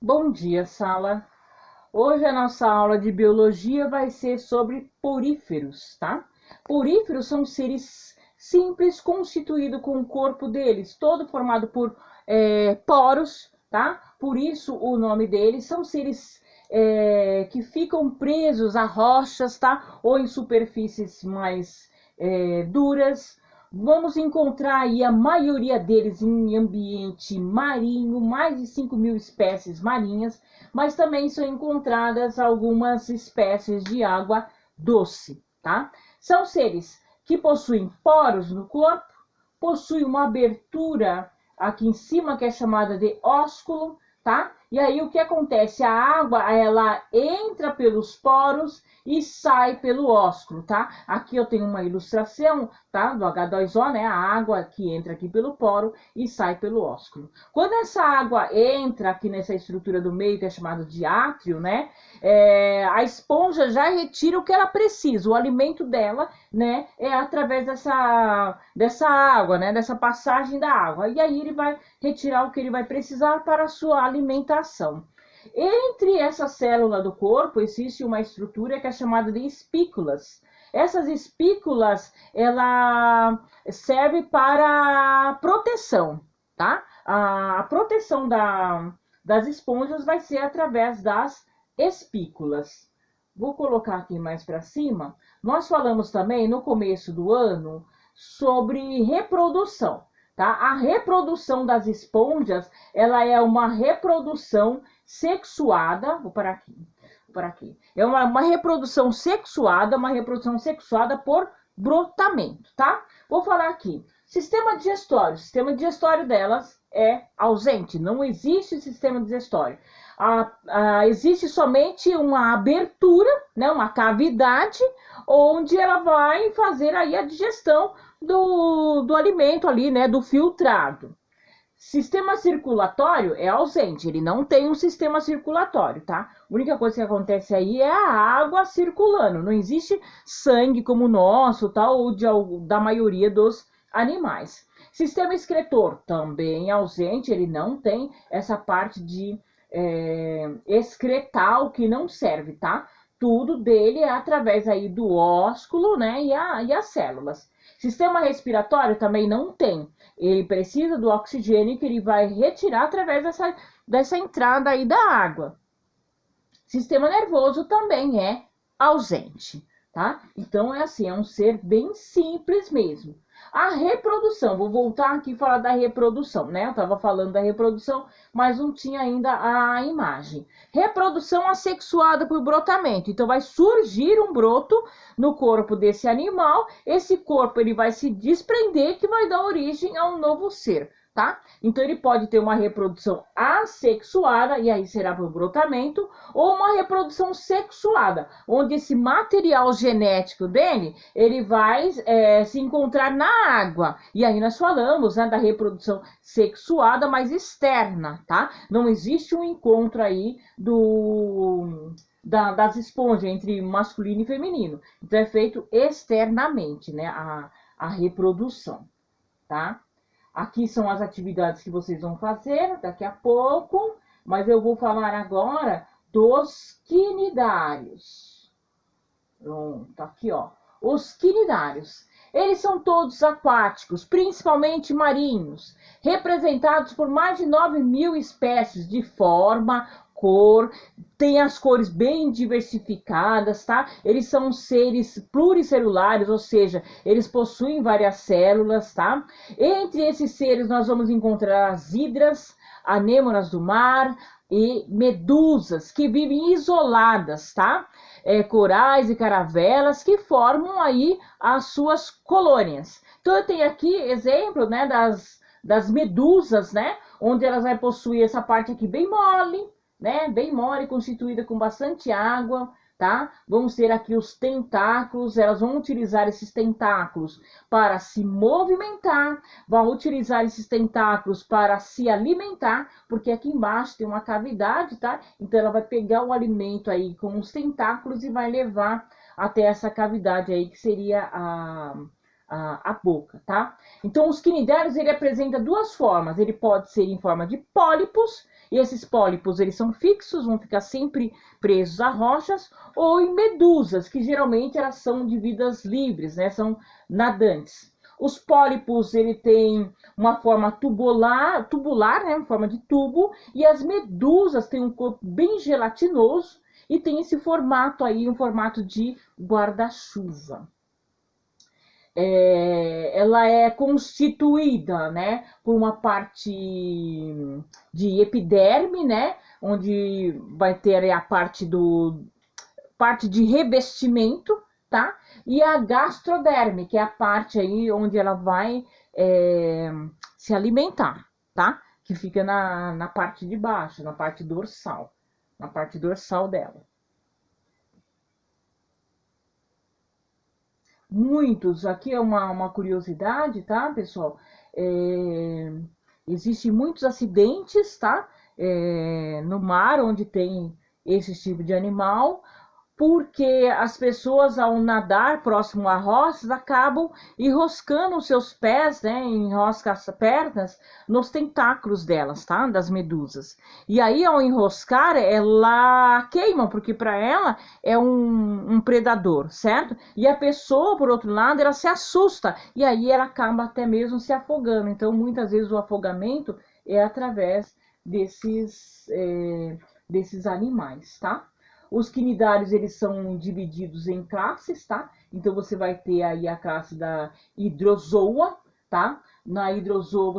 Bom dia, sala. Hoje a nossa aula de biologia vai ser sobre poríferos, tá? Poríferos são seres simples constituídos com o corpo deles, todo formado por poros, tá? Por isso o nome deles. São seres que ficam presos a rochas, tá? Ou em superfícies mais duras. Vamos encontrar aí a maioria deles em ambiente marinho, mais de 5.000 espécies marinhas, mas também são encontradas algumas espécies de água doce, tá? São seres que possuem poros no corpo, possuem uma abertura aqui em cima que é chamada de ósculo, tá? E aí o que acontece? A água, ela entra pelos poros e sai pelo ósculo, tá? Aqui eu tenho uma ilustração, tá? Do H2O, né? A água que entra aqui pelo poro e sai pelo ósculo. Quando essa água entra aqui nessa estrutura do meio, que é chamada de átrio, né? A esponja já retira o que ela precisa, o alimento dela, né? É através dessa água, né? Dessa passagem da água. E aí ele vai retirar o que ele vai precisar para a sua alimentação. Entre essa célula do corpo existe uma estrutura que é chamada de espículas. Essas espículas, ela serve para proteção, tá? A proteção das esponjas vai ser através das espículas. Vou colocar aqui mais para cima. Nós falamos também no começo do ano sobre reprodução, tá? A reprodução das esponjas, ela é uma reprodução sexuada, vou parar aqui. É uma reprodução sexuada por brotamento, tá? Vou falar aqui. Sistema digestório. O sistema digestório delas é ausente. Não existe sistema digestório. Existe somente uma abertura, né, uma cavidade, onde ela vai fazer aí a digestão do alimento ali, né, do filtrado. Sistema circulatório é ausente, ele não tem um sistema circulatório, tá? A única coisa que acontece aí é a água circulando, não existe sangue como o nosso, tá? Ou da maioria dos animais. Sistema excretor também é ausente, ele não tem essa parte de excretar o que não serve, tá? Tudo dele é através aí do ósculo, né? E as células. Sistema respiratório também não tem. Ele precisa do oxigênio que ele vai retirar através dessa entrada aí da água. Sistema nervoso também é ausente, tá? Então é assim, é um ser bem simples mesmo. A reprodução, vou voltar aqui e falar da reprodução, né? Eu estava falando da reprodução, mas não tinha ainda a imagem. Reprodução assexuada por brotamento. Então vai surgir um broto no corpo desse animal. Esse corpo ele vai se desprender, que vai dar origem a um novo ser, tá? Então ele pode ter uma reprodução assexuada, e aí será por brotamento, ou uma reprodução sexuada, onde esse material genético dele, ele vai se encontrar na água. E aí nós falamos, né, da reprodução sexuada, mas externa, tá? Não existe um encontro aí das esponjas entre masculino e feminino. Então é feito externamente, né, a reprodução, tá? Aqui são as atividades que vocês vão fazer daqui a pouco, mas eu vou falar agora dos quinidários. Pronto, aqui ó, os quinidários. Eles são todos aquáticos, principalmente marinhos, representados por mais de 9.000 espécies de forma, cor, tem as cores bem diversificadas, tá? Eles são seres pluricelulares, ou seja, eles possuem várias células, tá? Entre esses seres nós vamos encontrar as hidras, anêmonas do mar e medusas, que vivem isoladas, tá? Corais e caravelas que formam aí as suas colônias. Então eu tenho aqui exemplo, né, das medusas, né, onde elas vão possuir essa parte aqui bem mole, né, bem mole, constituída com bastante água, tá? Vamos ter aqui os tentáculos, elas vão utilizar esses tentáculos para se movimentar, vão utilizar esses tentáculos para se alimentar, porque aqui embaixo tem uma cavidade, tá? Então ela vai pegar o alimento aí com os tentáculos e vai levar até essa cavidade aí, que seria a boca, tá? Então os quinidários, ele apresenta duas formas, ele pode ser em forma de pólipos E esses pólipos, eles são fixos, vão ficar sempre presos a rochas, ou em medusas, que geralmente elas são de vidas livres, né? São nadantes. Os pólipos, ele tem uma forma tubular, né? Uma forma de tubo, e as medusas têm um corpo bem gelatinoso e tem esse formato aí, um formato de guarda-chuva. Ela é constituída, né, por uma parte de epiderme, né, onde vai ter a parte de revestimento, tá? E a gastroderme, que é a parte aí onde ela vai se alimentar, tá? Que fica na parte de baixo, na parte dorsal dela. Muitos, aqui é uma curiosidade, tá, pessoal? Existem muitos acidentes, tá? No mar, onde tem esse tipo de animal, porque as pessoas, ao nadar próximo a rochas, acabam enroscando os seus pés, né, enrosca as pernas nos tentáculos delas, tá, das medusas. E aí, ao enroscar, ela queima, porque para ela é um predador, certo? E a pessoa, por outro lado, ela se assusta, e aí ela acaba até mesmo se afogando. Então, muitas vezes o afogamento é através desses animais, tá? Os quinidários, eles são divididos em classes, tá? Então, você vai ter aí a classe da hidrozoa, tá? Na hidrozoa,